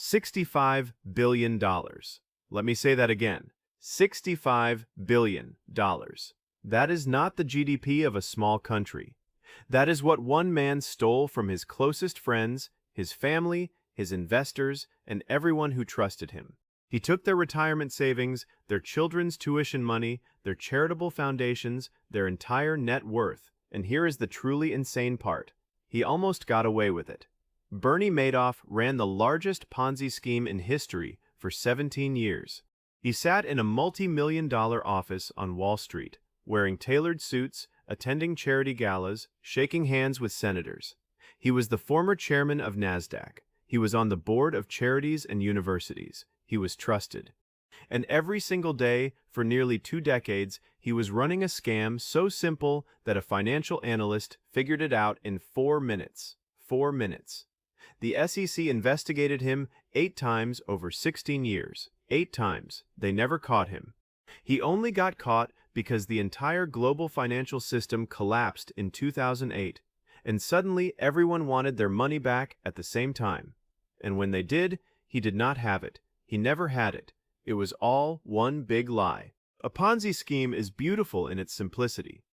$65 billion. Let me say that again. $65 billion. That is not the GDP of a small country. That is what one man stole from his closest friends, his family, his investors, and everyone who trusted him. He took their retirement savings, their children's tuition money, their charitable foundations, their entire net worth, and here is the truly insane part. He almost got away with it. Bernie Madoff ran the largest Ponzi scheme in history for 17 years. He sat in a multi-million-dollar office on Wall Street, wearing tailored suits, attending charity galas, shaking hands with senators. He was the former chairman of NASDAQ. He was on the board of charities and universities. He was trusted. And every single day, for nearly 2 decades, he was running a scam so simple that a financial analyst figured it out in 4 minutes. 4 minutes. The SEC investigated him 8 times over 16 years. 8 times. They never caught him. He only got caught because the entire global financial system collapsed in 2008, and suddenly everyone wanted their money back at the same time. And when they did, he did not have it. He never had it. It was all one big lie. A Ponzi scheme is beautiful in its simplicity.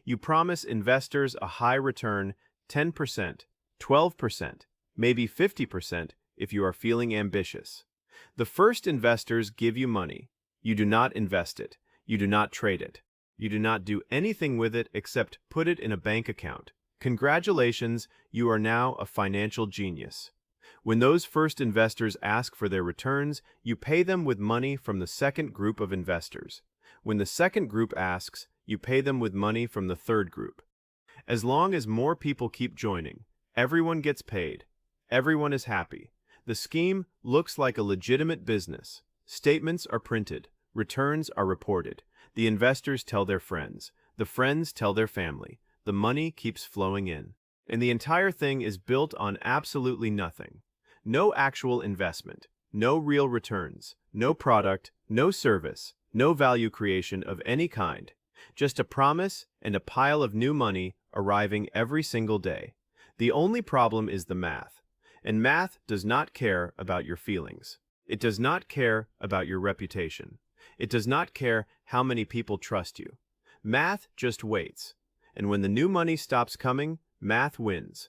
You promise investors a high return, 10%, 12%, maybe 50% if you are feeling ambitious. The first investors give you money. You do not invest it. You do not trade it. You do not do anything with it except put it in a bank account. Congratulations, you are now a financial genius. When those first investors ask for their returns, you pay them with money from the second group of investors. When the second group asks, you pay them with money from the third group. As long as more people keep joining, everyone gets paid. Everyone is happy. The scheme looks like a legitimate business. Statements are printed. Returns are reported. The investors tell their friends. The friends tell their family. The money keeps flowing in. And the entire thing is built on absolutely nothing. No actual investment. No real returns. No product. No service. No value creation of any kind. Just a promise and a pile of new money arriving every single day. The only problem is the math. And math does not care about your feelings. It does not care about your reputation. It does not care how many people trust you. Math just waits. And when the new money stops coming, math wins.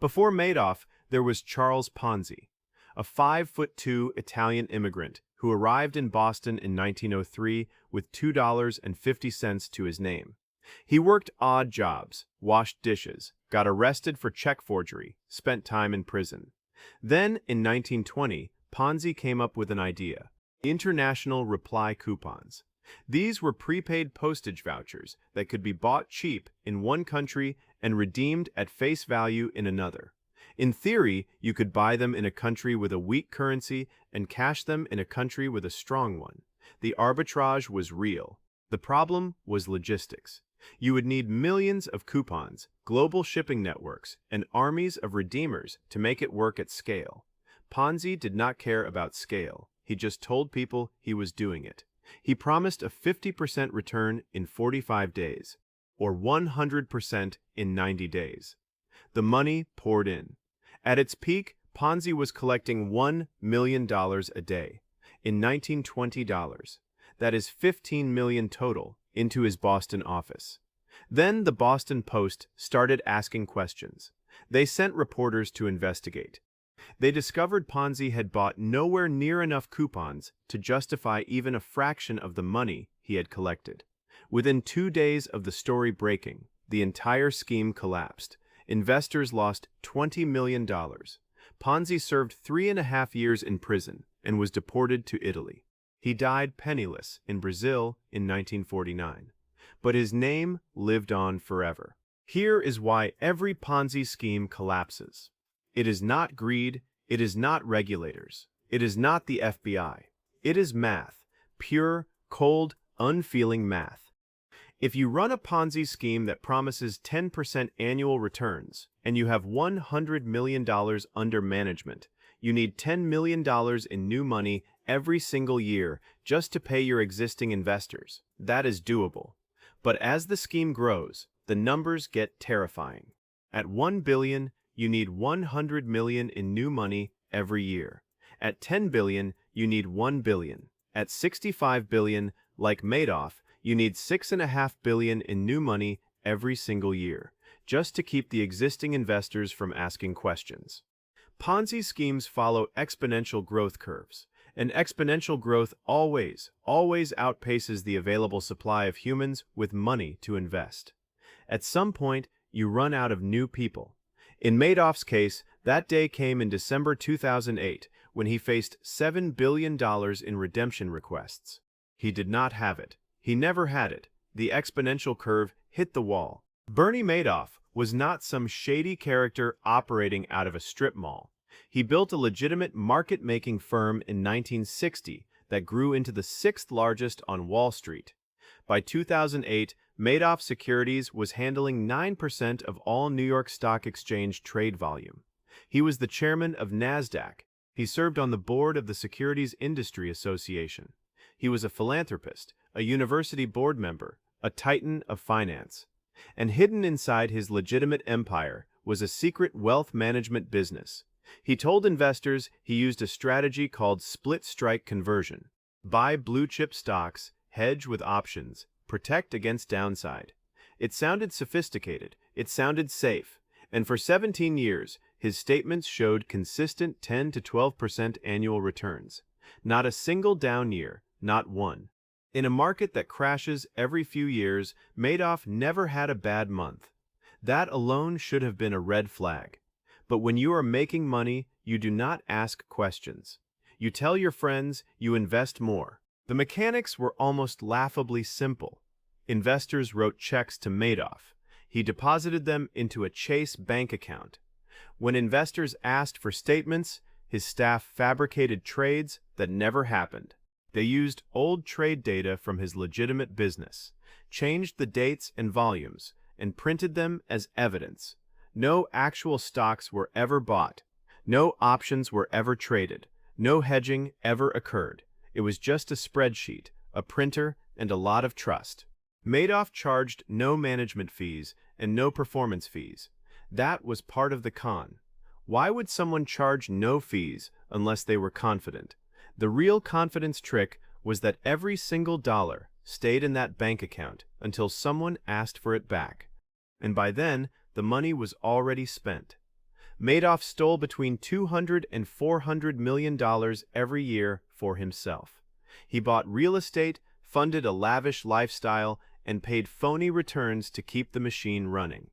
Before Madoff, there was Charles Ponzi, a 5'2" Italian immigrant who arrived in Boston in 1903 with $2.50 to his name. He worked odd jobs, washed dishes, got arrested for check forgery, spent time in prison. Then, in 1920, Ponzi came up with an idea: international reply coupons. These were prepaid postage vouchers that could be bought cheap in one country and redeemed at face value in another. In theory, you could buy them in a country with a weak currency and cash them in a country with a strong one. The arbitrage was real. The problem was logistics. You would need millions of coupons, global shipping networks, and armies of redeemers to make it work at scale. Ponzi did not care about scale. He just told people he was doing it. He promised a 50% return in 45 days, or 100% in 90 days. The money poured in. At its peak, Ponzi was collecting $1 million a day. In 1920 dollars. That is 15 million total, into his Boston office. Then the Boston Post started asking questions. They sent reporters to investigate. They discovered Ponzi had bought nowhere near enough coupons to justify even a fraction of the money he had collected. Within 2 days of the story breaking, the entire scheme collapsed. Investors lost $20 million. Ponzi served 3.5 years in prison and was deported to Italy. He died penniless in Brazil in 1949. But his name lived on forever. Here is why every Ponzi scheme collapses. It is not greed. It is not regulators. It is not the FBI. It is math. Pure, cold, unfeeling math. If you run a Ponzi scheme that promises 10% annual returns, and you have $100 million under management, you need $10 million in new money every single year just to pay your existing investors. That is doable. But as the scheme grows, the numbers get terrifying. At $1 billion, you need $100 million in new money every year. At 10 billion, you need 1 billion. At 65 billion, like Madoff, you need 6.5 billion in new money every single year, just to keep the existing investors from asking questions. Ponzi schemes follow exponential growth curves, and exponential growth always outpaces the available supply of humans with money to invest. At some point, you run out of new people. In Madoff's case, that day came in December 2008, when he faced $7 billion in redemption requests. He did not have it. He never had it. The exponential curve hit the wall. Bernie Madoff was not some shady character operating out of a strip mall. He built a legitimate market-making firm in 1960 that grew into the sixth largest on Wall Street. By 2008, Madoff Securities was handling 9% of all New York Stock Exchange trade volume. He was the chairman of NASDAQ. He served on the board of the Securities Industry Association. He was a philanthropist, a university board member, a titan of finance. And hidden inside his legitimate empire was a secret wealth management business. He told investors he used a strategy called split strike conversion. Buy blue-chip stocks, hedge with options, protect against downside. It sounded sophisticated, it sounded safe, and for 17 years, his statements showed consistent 10 to 12% annual returns. Not a single down year, not one. In a market that crashes every few years, Madoff never had a bad month. That alone should have been a red flag. But when you are making money, you do not ask questions. You tell your friends you invest more. The mechanics were almost laughably simple. Investors wrote checks to Madoff. He deposited them into a Chase bank account. When investors asked for statements, his staff fabricated trades that never happened. They used old trade data from his legitimate business, changed the dates and volumes, and printed them as evidence. No actual stocks were ever bought. No options were ever traded. No hedging ever occurred. It was just a spreadsheet, a printer, and a lot of trust. Madoff charged no management fees and no performance fees. That was part of the con. Why would someone charge no fees unless they were confident? The real confidence trick was that every single dollar stayed in that bank account until someone asked for it back. And by then, the money was already spent. Madoff stole between $200 and $400 million every year for himself. He bought real estate, funded a lavish lifestyle, and paid phony returns to keep the machine running.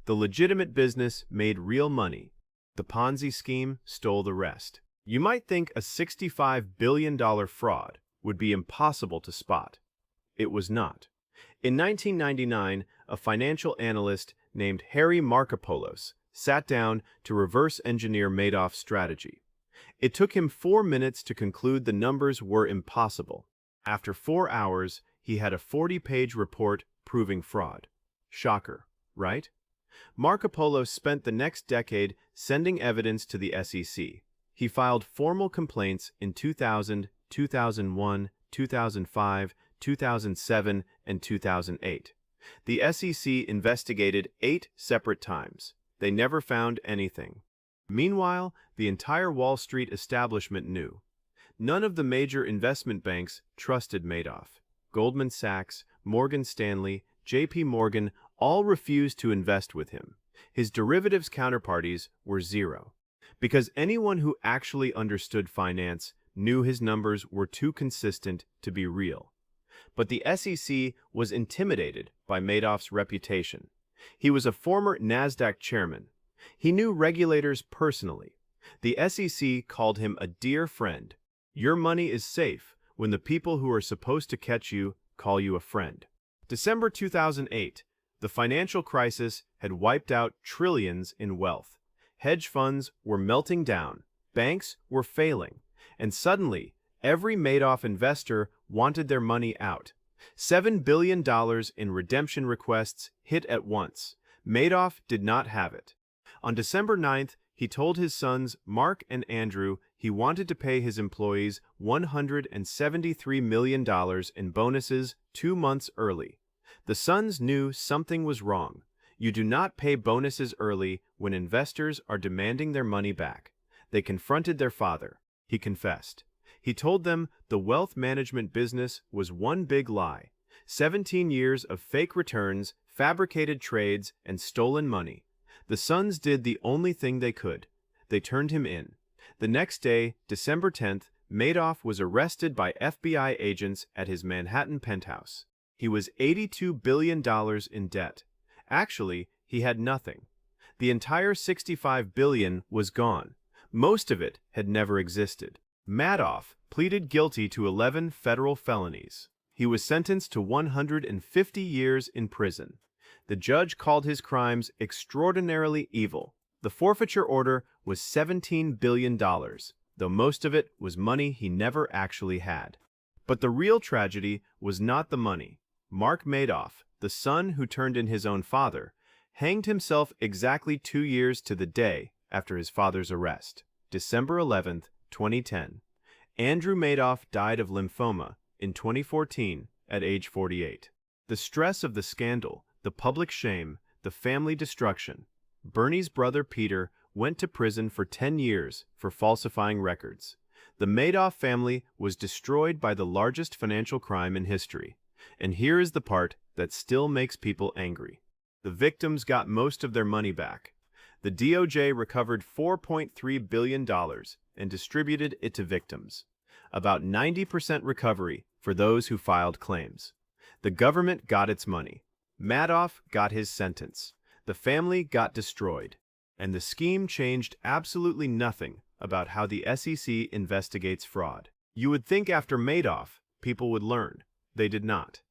The legitimate business made real money. The Ponzi scheme stole the rest. You might think a $65 billion fraud would be impossible to spot. It was not. In 1999, a financial analyst named Harry Markopolos sat down to reverse engineer Madoff's strategy. It took him 4 minutes to conclude the numbers were impossible. After 4 hours, he had a 40-page report proving fraud. Shocker, right? Markopolos spent the next decade sending evidence to the SEC. He filed formal complaints in 2000, 2001, 2005, 2007, and 2008. The SEC investigated 8 separate times. They never found anything. Meanwhile, the entire Wall Street establishment knew. None of the major investment banks trusted Madoff. Goldman Sachs, Morgan Stanley, J.P. Morgan all refused to invest with him. His derivatives counterparties were zero. Because anyone who actually understood finance knew his numbers were too consistent to be real. But the SEC was intimidated by Madoff's reputation. He was a former NASDAQ chairman. He knew regulators personally. The SEC called him a dear friend. Your money is safe when the people who are supposed to catch you call you a friend. December 2008, the financial crisis had wiped out trillions in wealth. Hedge funds were melting down, banks were failing, and suddenly, every Madoff investor wanted their money out. $7 billion in redemption requests hit at once. Madoff did not have it. On December 9th, he told his sons, Mark and Andrew, he wanted to pay his employees $173 million in bonuses 2 months early. The sons knew something was wrong. You do not pay bonuses early when investors are demanding their money back. They confronted their father. He confessed. He told them the wealth management business was one big lie. 17 years of fake returns, fabricated trades, and stolen money. The sons did the only thing they could. They turned him in. The next day, December 10th, Madoff was arrested by FBI agents at his Manhattan penthouse. He was $82 billion in debt. Actually, he had nothing. The entire $65 billion was gone. Most of it had never existed. Madoff pleaded guilty to 11 federal felonies. He was sentenced to 150 years in prison. The judge called his crimes extraordinarily evil. The forfeiture order was $17 billion, though most of it was money he never actually had. But the real tragedy was not the money. Mark Madoff, the son who turned in his own father, hanged himself exactly 2 years to the day after his father's arrest, December 11, 2010. Andrew Madoff died of lymphoma in 2014 at age 48. The stress of the scandal, the public shame, the family destruction. Bernie's brother Peter went to prison for 10 years for falsifying records. The Madoff family was destroyed by the largest financial crime in history. And here is the part that still makes people angry. The victims got most of their money back. The DOJ recovered $4.3 billion and distributed it to victims. About 90% recovery for those who filed claims. The government got its money. Madoff got his sentence. The family got destroyed. And the scheme changed absolutely nothing about how the SEC investigates fraud. You would think after Madoff, people would learn. They did not.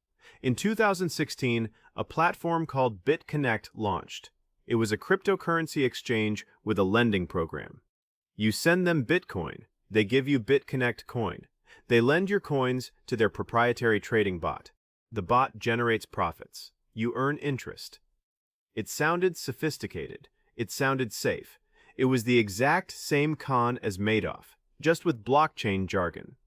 In 2016, a platform called BitConnect launched. It was a cryptocurrency exchange with a lending program. You send them Bitcoin, they give you BitConnect coin. They lend your coins to their proprietary trading bot. The bot generates profits. You earn interest. It sounded sophisticated. It sounded safe. It was the exact same con as Madoff, just with blockchain jargon.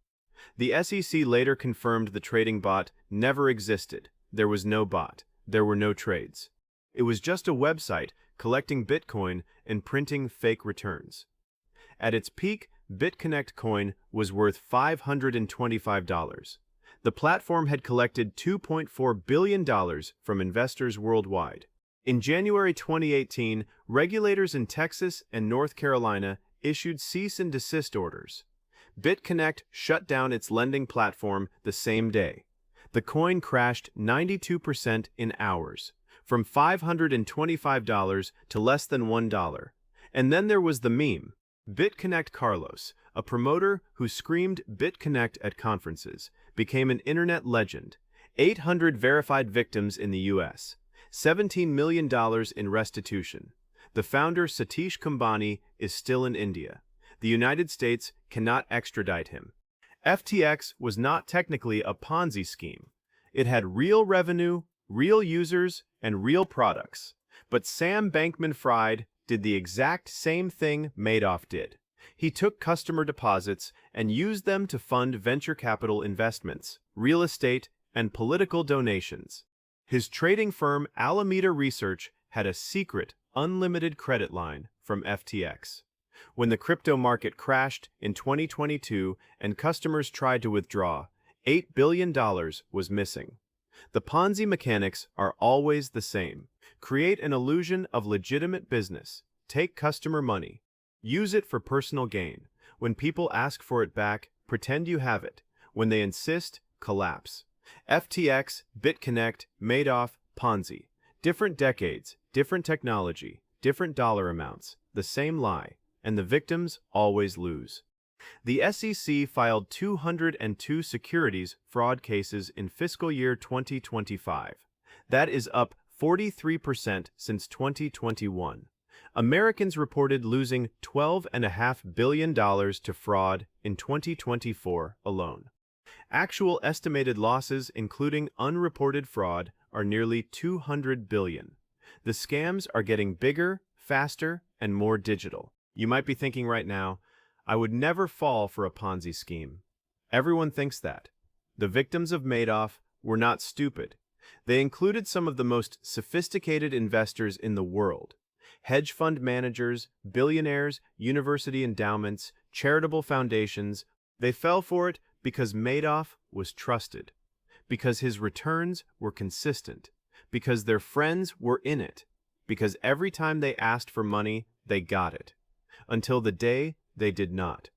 The SEC later confirmed the trading bot never existed. There was no bot. There were no trades. It was just a website collecting Bitcoin and printing fake returns. At its peak, BitConnect coin was worth $525. The platform had collected $2.4 billion from investors worldwide. In January 2018, regulators in Texas and North Carolina issued cease and desist orders. BitConnect shut down its lending platform the same day. The coin crashed 92% in hours, from $525 to less than $1. And then there was the meme. BitConnect Carlos, a promoter who screamed BitConnect at conferences, became an internet legend. 800 verified victims in the U.S. $17 million in restitution. The founder, Satish Kumbani, is still in India. The United States cannot extradite him. FTX was not technically a Ponzi scheme. It had real revenue, real users, and real products. But Sam Bankman-Fried did the exact same thing Madoff did. He took customer deposits and used them to fund venture capital investments, real estate, and political donations. His trading firm Alameda Research had a secret, unlimited credit line from FTX. When the crypto market crashed in 2022 and customers tried to withdraw, $8 billion was missing. The Ponzi mechanics are always the same. Create an illusion of legitimate business. Take customer money. Use it for personal gain. When people ask for it back, pretend you have it. When they insist, collapse. FTX, BitConnect, Madoff, Ponzi. Different decades, different technology, different dollar amounts, the same lie, and the victims always lose. The SEC filed 202 securities fraud cases in fiscal year 2025. That is up 43% since 2021. Americans reported losing $12.5 billion to fraud in 2024 alone. Actual estimated losses, including unreported fraud, are nearly $200 billion. The scams are getting bigger, faster, and more digital. You might be thinking right now, I would never fall for a Ponzi scheme. Everyone thinks that. The victims of Madoff were not stupid. They included some of the most sophisticated investors in the world. Hedge fund managers, billionaires, university endowments, charitable foundations. They fell for it because Madoff was trusted, because his returns were consistent, because their friends were in it, because every time they asked for money, they got it, until the day they did not.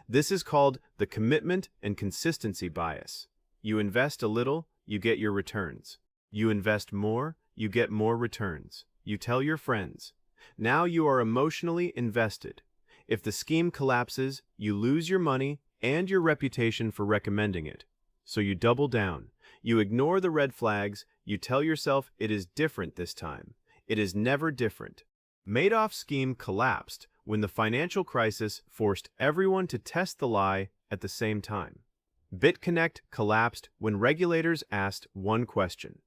This is called the commitment and consistency bias. You invest a little, you get your returns. You invest more, you get more returns. You tell your friends. Now you are emotionally invested. If the scheme collapses, you lose your money and your reputation for recommending it. So you double down. You ignore the red flags. You tell yourself it is different this time. It is never different. Madoff's scheme collapsed when the financial crisis forced everyone to test the lie at the same time. BitConnect collapsed when regulators asked one question.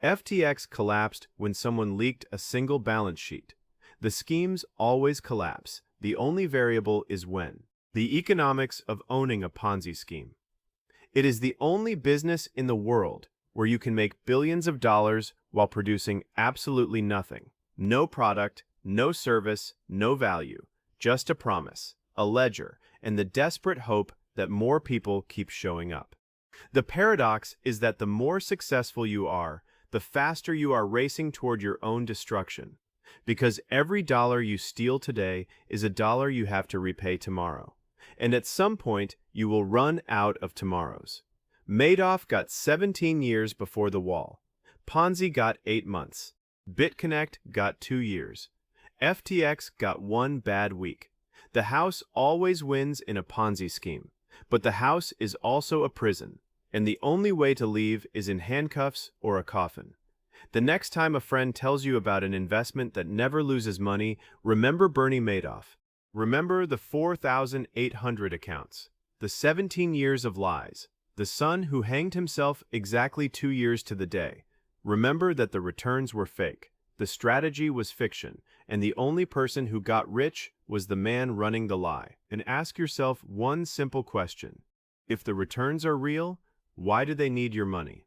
FTX collapsed when someone leaked a single balance sheet. The schemes always collapse. The only variable is when. The economics of owning a Ponzi scheme. It is the only business in the world where you can make billions of dollars while producing absolutely nothing. No product, no service, no value. Just a promise, a ledger, and the desperate hope that more people keep showing up. The paradox is that the more successful you are, the faster you are racing toward your own destruction. Because every dollar you steal today is a dollar you have to repay tomorrow. And at some point, you will run out of tomorrows. Madoff got 17 years before the wall. Ponzi got 8 months. BitConnect got 2 years. FTX got 1 bad week. The house always wins in a Ponzi scheme. But the house is also a prison, and the only way to leave is in handcuffs or a coffin. The next time a friend tells you about an investment that never loses money, remember Bernie Madoff. Remember the 4,800 accounts, the 17 years of lies, the son who hanged himself exactly 2 years to the day. Remember that the returns were fake, the strategy was fiction, and the only person who got rich was the man running the lie. And ask yourself one simple question. If the returns are real, why do they need your money?